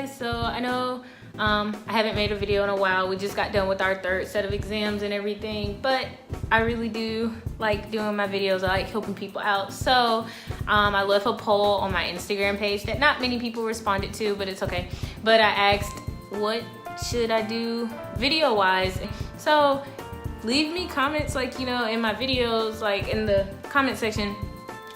guys. So I know I haven't made a video in a while. We just got done with our third set of exams and everything, but I really do like doing my videos. I like helping people out. So I left a poll on my Instagram page that not many people responded to, but it's okay. But I asked, what should I do video wise? So leave me comments, like, you know, in my videos, like in the comment section.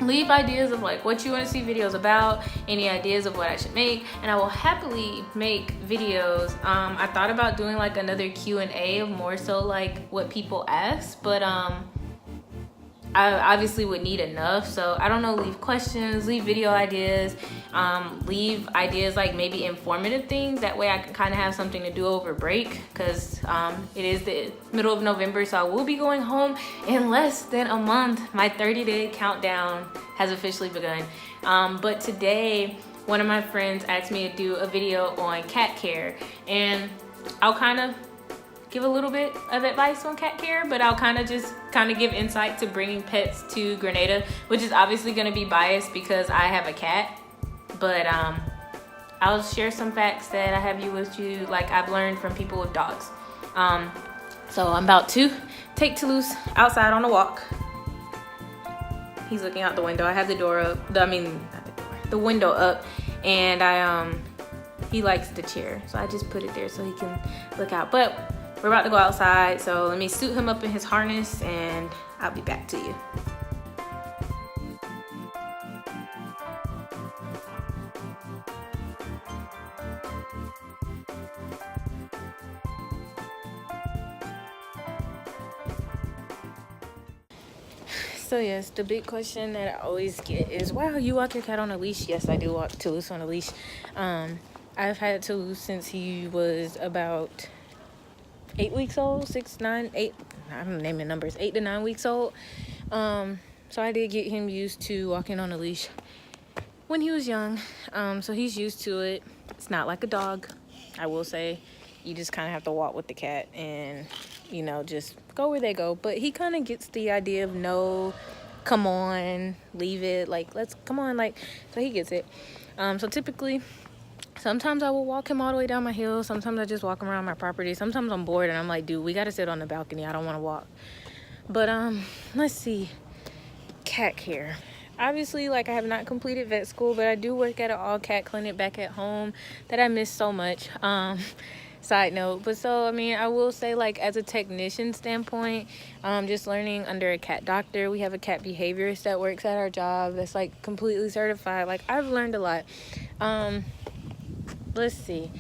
Leave ideas of like what you want to see videos about, any ideas of what I should make, and I will happily make videos. I thought about doing like another Q&A of more so like what people ask, but I obviously would need enough. So I don't know, leave questions, leave video ideas, leave ideas like maybe informative things. That way I can kind of have something to do over break, because it is the middle of November, so I will be going home in less than a month. My 30-day countdown has officially begun. But today, one of my friends asked me to do a video on cat care, and I'll kind of give a little bit of advice on cat care, but I'll kind of give insight to bringing pets to Grenada, which is obviously going to be biased because I have a cat, but I'll share some facts that I have with you, like I've learned from people with dogs. So I'm about to take Toulouse outside on a walk. He's looking out the window. I have the door up, the window up, and he likes the chair, so I just put it there so he can look out. But we're about to go outside, so let me suit him up in his harness and I'll be back to you. So yes, the big question that I always get is, wow, you walk your cat on a leash? Yes, I do walk Toulouse on a leash. I've had Toulouse since he was about 8 weeks old, 6, 9, 8, I'm naming numbers, 8 to 9 weeks old. So I did get him used to walking on a leash when he was young. So he's used to it. It's not like a dog, I will say. You just kind of have to walk with the cat and, you know, just go where they go. But he kind of gets the idea of no, come on, leave it, like, let's, come on, like, so he gets it. So typically, sometimes I will walk him all the way down my hill. Sometimes I just walk him around my property. Sometimes I'm bored and I'm like, dude, we got to sit on the balcony. I don't want to walk. But let's see. Cat care. Obviously, like, I have not completed vet school, but I do work at an all-cat clinic back at home that I miss so much. Side note. But so, I mean, I will say, like, as a technician standpoint, just learning under a cat doctor. We have a cat behaviorist that works at our job that's, like, completely certified. Like, I've learned a lot. Let's see.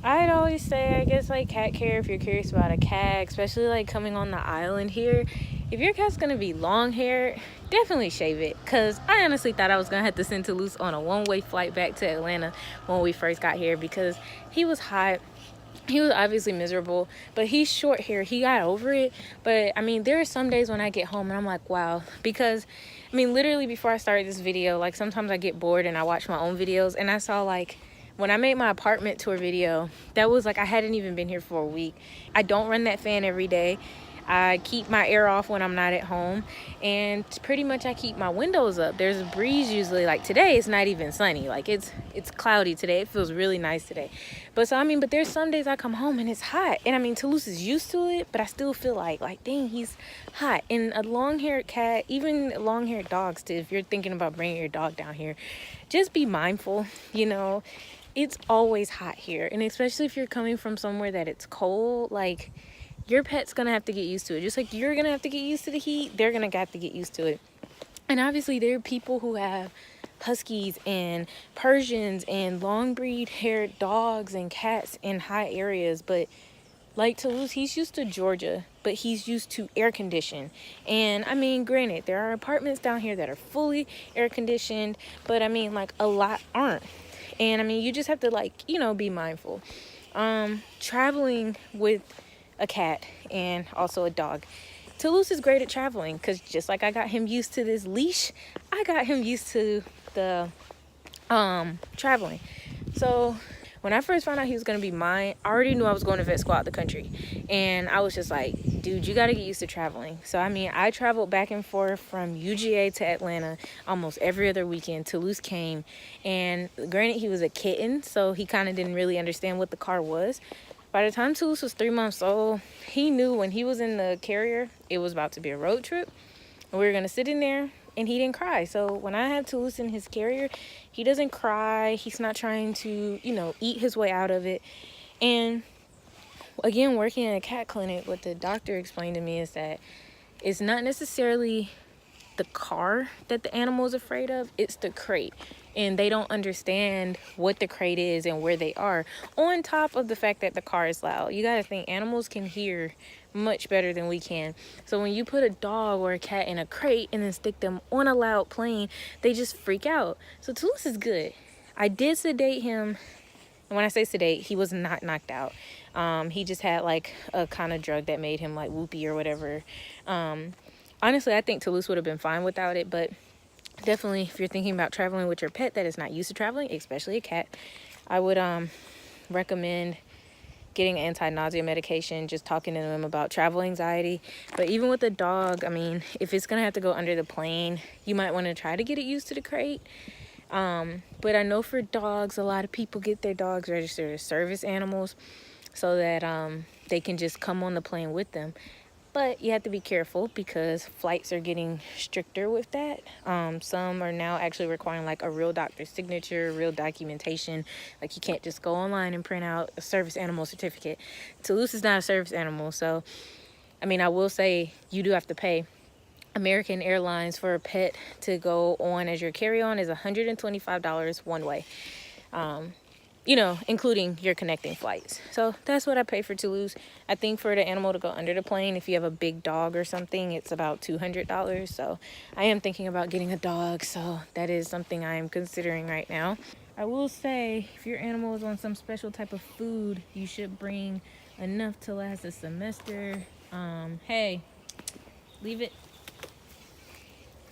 I'd always say, I guess, like, cat care, if you're curious about a cat, especially, like, coming on the island here, if your cat's gonna be long hair, definitely shave it, because I honestly thought I was gonna have to send Toulouse on a one-way flight back to Atlanta when we first got here, because he was hot. He was obviously miserable, but he's short hair. He got over it. But I mean, there are some days when I get home and I'm like, wow, because I mean, literally before I started this video, like, sometimes I get bored and I watch my own videos, and I saw, like, when I made my apartment tour video, that was like, I hadn't even been here for a week. I don't run that fan every day. I keep my air off when I'm not at home, and pretty much I keep my windows up. There's a breeze usually. Like today, it's not even sunny. Like it's cloudy today. It feels really nice today. But so, I mean, but there's some days I come home and it's hot. And I mean, Toulouse is used to it, but I still feel like dang, he's hot. And a long-haired cat, even long-haired dogs, too, if you're thinking about bringing your dog down here, just be mindful, you know. It's always hot here. And especially if you're coming from somewhere that it's cold, like, your pet's gonna have to get used to it. Just like you're gonna have to get used to the heat, they're gonna have to get used to it. And obviously there are people who have huskies and Persians and long breed haired dogs and cats in high areas, but like Toulouse, he's used to Georgia, but he's used to air conditioned. And I mean, granted, there are apartments down here that are fully air conditioned, but I mean, like, a lot aren't. And I mean, you just have to, like, you know, be mindful. Traveling with a cat and also a dog, Toulouse is great at traveling, because just like I got him used to this leash, I got him used to the traveling. So when I first found out he was going to be mine, I already knew I was going to vet school out the country. And I was just like, dude, you got to get used to traveling. So, I mean, I traveled back and forth from UGA to Atlanta almost every other weekend. Toulouse came. And granted, he was a kitten, so he kind of didn't really understand what the car was. By the time Toulouse was 3 months old, he knew when he was in the carrier, it was about to be a road trip. And we were going to sit in there. And he didn't cry. So when I have Toulouse in his carrier, he doesn't cry. He's not trying to, eat his way out of it. And again, working in a cat clinic, what the doctor explained to me is that it's not necessarily the car that the animal is afraid of, it's the crate. And they don't understand what the crate is and where they are. On top of the fact that the car is loud. You got to think animals can hear much better than we can. So when you put a dog or a cat in a crate and then stick them on a loud plane, they just freak out. So Toulouse is good. I did sedate him. And when I say sedate, he was not knocked out. He just had like a kind of drug that made him like whoopy or whatever. Honestly, I think Toulouse would have been fine without it, but definitely if you're thinking about traveling with your pet that is not used to traveling, especially a cat, I would recommend getting anti-nausea medication, just talking to them about travel anxiety. But even with a dog, I mean, if it's gonna have to go under the plane, you might want to try to get it used to the crate. But I know for dogs, a lot of people get their dogs registered as service animals so that they can just come on the plane with them. But you have to be careful because flights are getting stricter with that. Some are now actually requiring like a real doctor's signature, real documentation. Like you can't just go online and print out a service animal certificate. Toulouse is not a service animal. So, I mean, I will say you do have to pay. American Airlines for a pet to go on as your carry-on is $125 one way. Including your connecting flights. So that's what I pay for Toulouse. I think for the animal to go under the plane, if you have a big dog or something, it's about $200. So I am thinking about getting a dog. So that is something I am considering right now. I will say, if your animal is on some special type of food, you should bring enough to last a semester. Hey, leave it.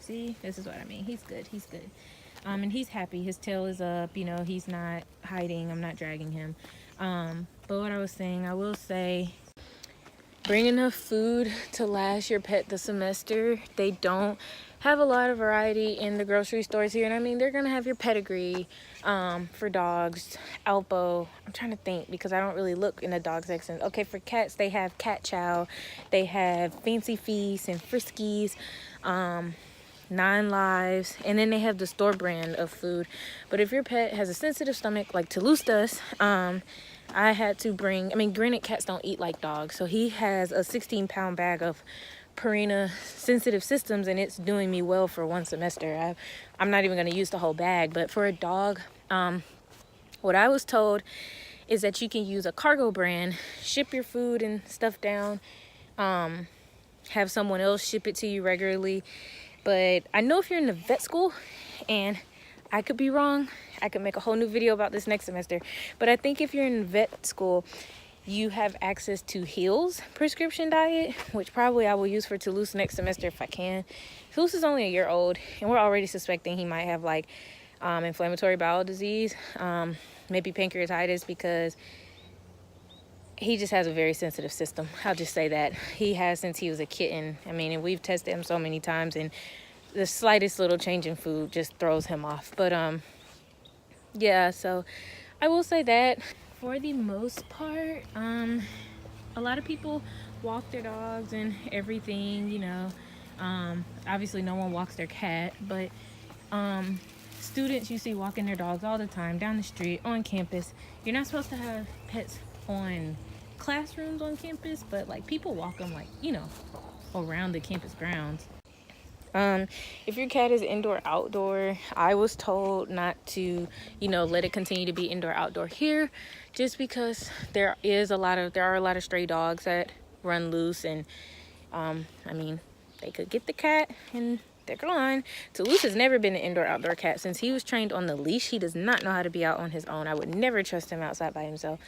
See, this is what I mean. He's good. And he's happy. His tail is up, he's not hiding. I'm not dragging him. But what I was saying, I will say, bring enough food to last your pet the semester. They don't have a lot of variety in the grocery stores here. And I mean, they're going to have your pedigree for dogs, Alpo. I'm trying to think because I don't really look in the dog section. Okay, for cats, they have Cat Chow. They have Fancy Feast and Friskies. 9 Lives, and then they have the store brand of food. But if your pet has a sensitive stomach like Toulouse does, I had to granted cats don't eat like dogs, so he has a 16-pound bag of Purina sensitive systems, and it's doing me well for one semester. I'm not even going to use the whole bag. But for a dog, what I was told is that you can use a cargo brand, ship your food and stuff down, have someone else ship it to you regularly. But I know if you're in the vet school, and I could be wrong, I could make a whole new video about this next semester, but I think if you're in vet school, you have access to Hill's prescription diet, which probably I will use for Toulouse next semester if I can. Toulouse is only a year old, and we're already suspecting he might have like inflammatory bowel disease, maybe pancreatitis, because he just has a very sensitive system. I'll just say that. He has since he was a kitten. I mean, and we've tested him so many times, and the slightest little change in food just throws him off. But yeah, so I will say that for the most part, a lot of people walk their dogs and everything, obviously no one walks their cat, but students you see walking their dogs all the time down the street, on campus. You're not supposed to have pets on classrooms on campus, but like people walk them around the campus grounds. If your cat is indoor outdoor, I was told not to let it continue to be indoor outdoor here, just because there are a lot of stray dogs that run loose, and they could get the cat and they're gone. Toulouse has never been an indoor outdoor cat. Since he was trained on the leash, he does not know how to be out on his own. I would never trust him outside by himself.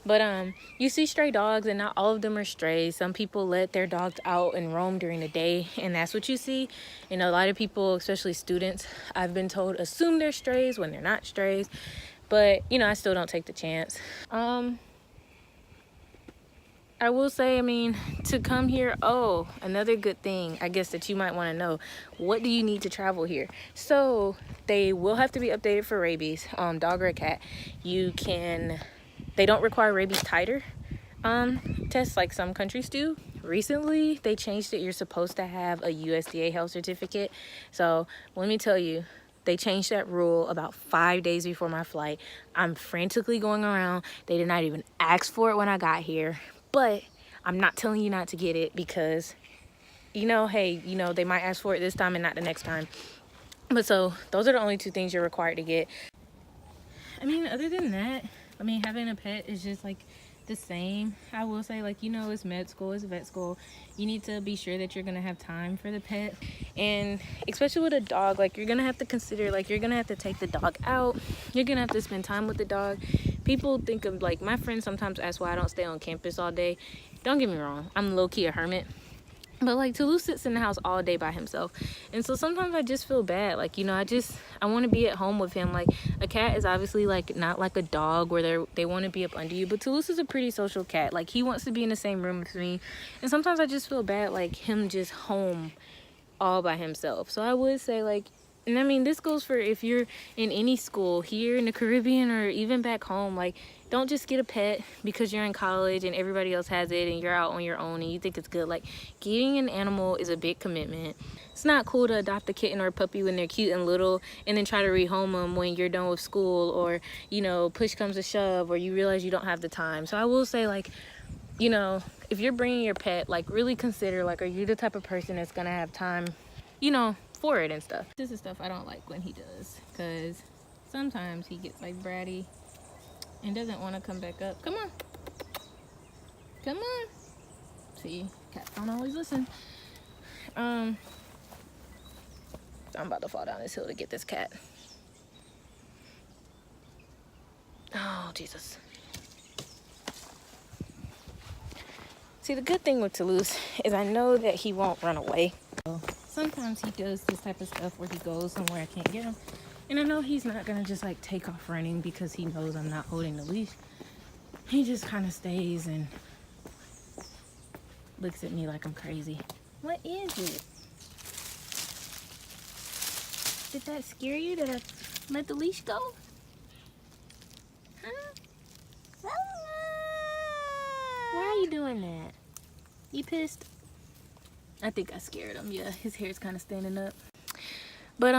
But you see stray dogs, and not all of them are strays. Some people let their dogs out and roam during the day, and that's what you see. A lot of people, especially students, I've been told, assume they're strays when they're not strays. But, you know, I still don't take the chance. I will say, I mean, to come here, oh, another good thing, I guess, that you might want to know. What do you need to travel here? So, they will have to be updated for rabies, dog or a cat. They don't require rabies titer tests like some countries do. Recently, they changed it. You're supposed to have a USDA health certificate. So, let me tell you, they changed that rule about 5 days before my flight. I'm frantically going around. They did not even ask for it when I got here. But I'm not telling you not to get it because, you know, hey, you know, they might ask for it this time and not the next time. But so those are the only 2 things you're required to get. I mean, other than that, I mean, having a pet is just like the same. I will say, like, you know, it's med school, it's vet school. You need to be sure that you're gonna have time for the pet. And especially with a dog, like, you're gonna have to consider, like, you're gonna have to take the dog out. You're gonna have to spend time with the dog. People think of, like, my friends sometimes ask why I don't stay on campus all day. Don't get me wrong, I'm low-key a hermit. But, like, Toulouse sits in the house all day by himself. And so sometimes I just feel bad. Like, you know, I want to be at home with him. Like, a cat is obviously, like, not like a dog where they want to be up under you. But Toulouse is a pretty social cat. Like, he wants to be in the same room with me. And sometimes I just feel bad, like, him just home all by himself. So I would say, like, and I mean, this goes for if you're in any school here in the Caribbean or even back home. Like, don't just get a pet because you're in college and everybody else has it and you're out on your own and you think it's good. Like, getting an animal is a big commitment. It's not cool to adopt a kitten or a puppy when they're cute and little and then try to rehome them when you're done with school, or, you know, push comes to shove, or you realize you don't have the time. So I will say, like, you know, if you're bringing your pet, like, really consider, like, are you the type of person that's gonna have time, you know, for it and stuff. This is stuff I don't like when he does, because sometimes he gets, like, bratty and doesn't want to come back up. Come on. Come on. See, cats don't always listen. I'm about to fall down this hill to get this cat. Oh, Jesus. See, the good thing with Toulouse is I know that he won't run away. Sometimes he does this type of stuff where he goes somewhere I can't get him. And I know he's not going to just, like, take off running because he knows I'm not holding the leash. He just kind of stays and looks at me like I'm crazy. What is it? Did that scare you? Did I let the leash go? Huh? Why are you doing that? You pissed? I think I scared him. Yeah, his hair's kind of standing up. But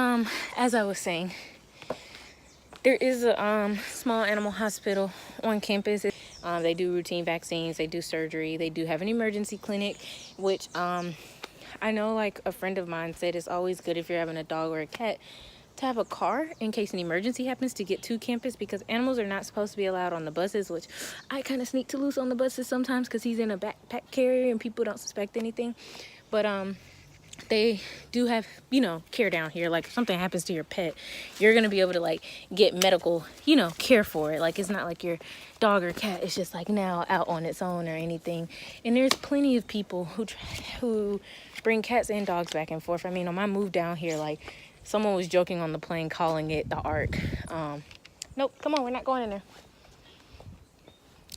as I was saying, there is a small animal hospital on campus. They do routine vaccines, they do surgery, they do have an emergency clinic, which I know, like, a friend of mine said it's always good if you're having a dog or a cat to have a car in case an emergency happens to get to campus, because animals are not supposed to be allowed on the buses, which I kind of sneak Toulouse on the buses sometimes because he's in a backpack carrier and people don't suspect anything. But they do have, you know, care down here. Like, if something happens to your pet, you're gonna be able to, like, get medical, you know, care for it. Like, it's not like your dog or cat is just, like, now out on its own or anything. And there's plenty of people who bring cats and dogs back and forth. I mean, on my move down here, like, someone was joking on the plane calling it the Ark. Nope, come on, we're not going in there.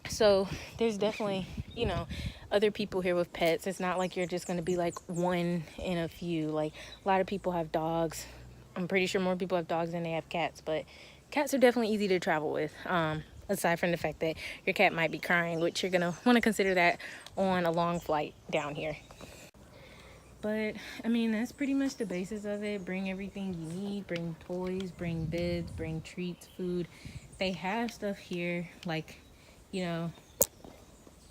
So there's definitely, you know, other people here with pets. It's not like you're just going to be like one in a few. Like, a lot of people have dogs. I'm pretty sure more people have dogs than they have cats, but cats are definitely easy to travel with. Aside from the fact that your cat might be crying, which you're going to want to consider that on a long flight down here. But I mean, that's pretty much the basis of it. Bring everything you need. Bring toys, bring beds, bring treats, food. They have stuff here, like, you know,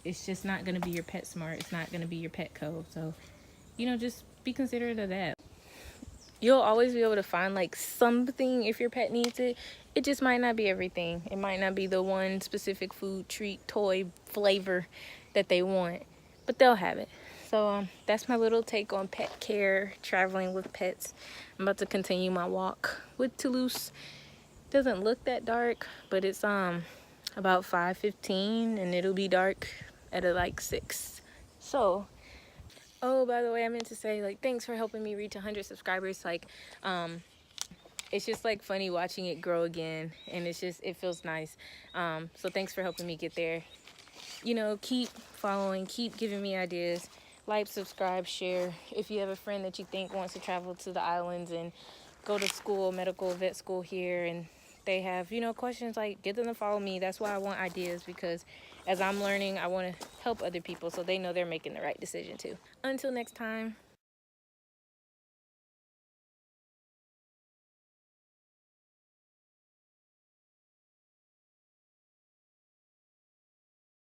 it's just not going to be your PetSmart. It's not going to be your Petco. So, you know, just be considerate of that. You'll always be able to find, like, something if your pet needs it. It just might not be everything. It might not be the one specific food, treat, toy, flavor that they want, but they'll have it. So that's my little take on pet care, traveling with pets. I'm about to continue my walk with Toulouse. Doesn't look that dark, but it's about 5:15 and it'll be dark at like 6. So, oh, by the way, I meant to say, like, thanks for helping me reach 100 subscribers. Like, it's just like funny watching it grow again, and it feels nice. So thanks for helping me get there. You know, keep following, keep giving me ideas. Like, subscribe, share. If you have a friend that you think wants to travel to the islands and go to school, medical vet school here, and they have, you know, questions, like, get them to follow me. That's why I want ideas, because as I'm learning, I want to help other people so they know they're making the right decision too. Until next time.